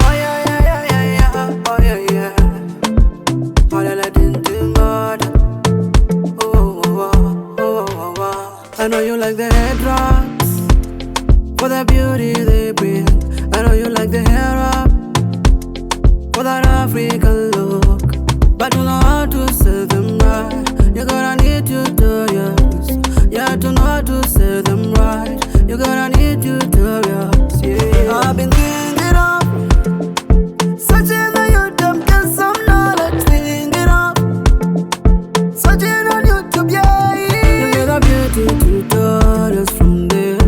Oh yeah, yeah, yeah, yeah, yeah. Oh yeah, yeah. All I didn't think about. Oh, oh, oh, oh, oh, oh. I know you like the head drops for the beauty they bring. I know you like the hair up for that African look, but you know how to say them right. You gotta need tutorials, yeah, to know how to say them right. You gotta need tutorials, yeah. I've been thinking of searching on YouTube, get some knowledge, thinking of searching on YouTube, yeah. You get a beauty tutorials from there.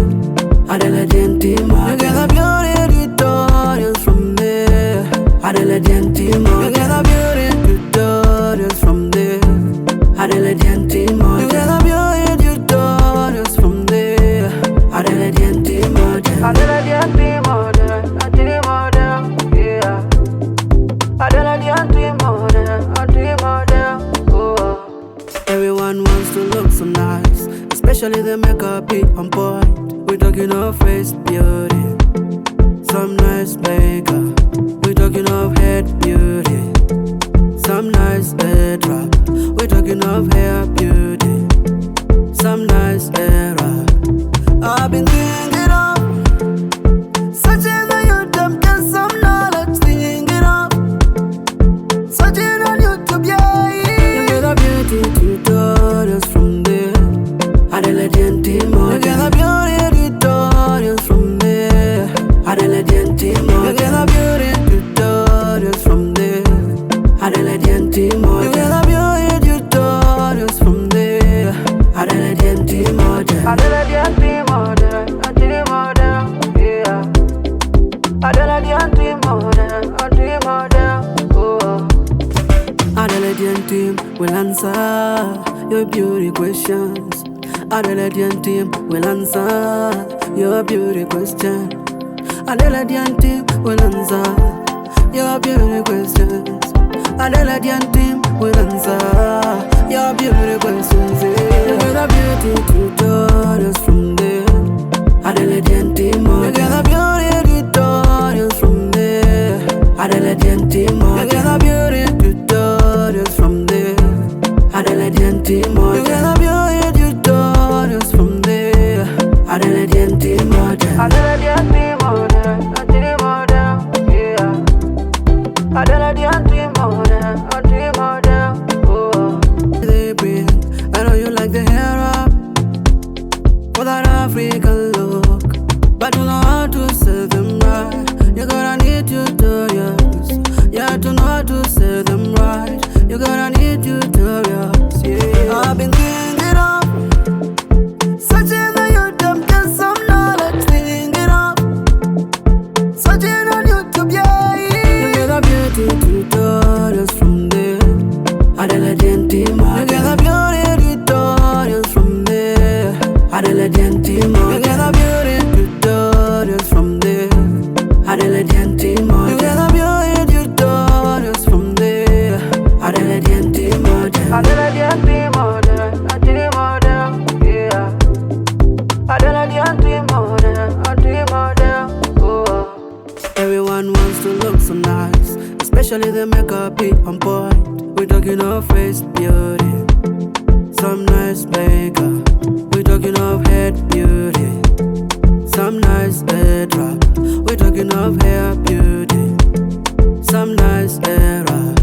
Adela Gentima. You get a beauty tutorials from there. Adela Gentima. You get a beauty tutorials from there. Adela Gentima. You get a beauty tutorials from there. Adela Gentima. Adela Gentima. Adela Gentima. Yeah. Adela Gentima. Oh. Everyone wants to look so nice, especially the makeup be on point. We talking of face beauty, some nice makeup. We talking of head beauty, some nice head wrap. We talking of hair beauty, some nice hair wrap. I've been thinking of searching on YouTube, get some knowledge, thinking of searching on YouTube, yeah. You get a beauty tutorials from there. Adela Gentima. You get a beauty tutorials from there. Adela Gentima. You get a beauty tutorials from there. Adela Gentima. You get a beauty tutorials from there. Adela Gentima. Adela Gentima. Yeah. Adela Gentima. Oh. Adela Gentima will answer your beauty questions. Adela Gentima will answer your beauty question. Adela Gentima will answer your beauty questions. Adela Gentima will answer your beauty questions. Yeah. You get a beauty tutorials from there. Adela Gentima. You get a beauty tutorials from there. Adela Gentima. You get a beauty tutorials from there. Adela Gentima. You get a beauty tutorials from there. Adela Gentima. Adela Gentima. Yeah. Adela Gentima. Oh. They bring. I know you like the hair up for that African look, but you know how to say them right. You gotta need tutorials, yeah, to know how to say them right. You gotta need tutorials, yeah. I've been thinking of searching on YouTube, get some knowledge, thinking of searching on YouTube, yeah. You get a beauty tutorials from there. Adela Gentima. You get a beauty tutorials from there. Adela Gentima. You get a beauty tutorials from there. Adela Gentima. You get a beauty tutorials from there. Adela Gentima. Adela Gentima. Yeah. Adela Gentima. Oh. Everyone wants to look so nice, especially the makeup be on point. We talking of face beauty, some nice makeup. We talking of head beauty, some nice head wrap. We talking of hair beauty, some nice hair wrap.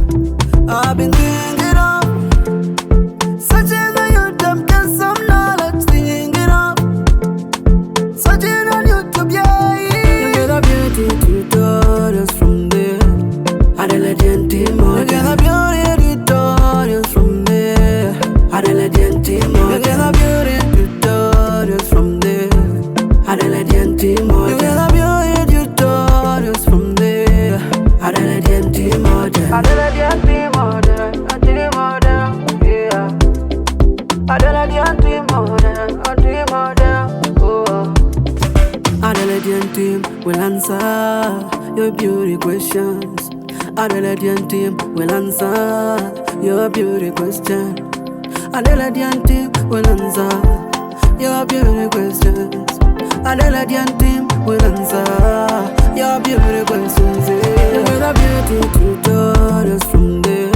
I've been thinking of searching on YouTube, get some knowledge, thinking of searching on YouTube, yeah. You get a beauty tutorials from there. Adela Gentima. You get a beauty tutorials from there. Adela Gentima. You get a beauty tutorials from there. Adela Gentima. You get a beauty tutorials from there. Adela Gentima. Adela Gentima. Yeah. Adela Gentima. Oh. Adela Gentima will answer your beauty questions. Adela Gentima will answer your beauty question. Adela Diantim will answer your beauty questions. Adela Diantim will answer your beauty questions. You got a beauty to tell us from there.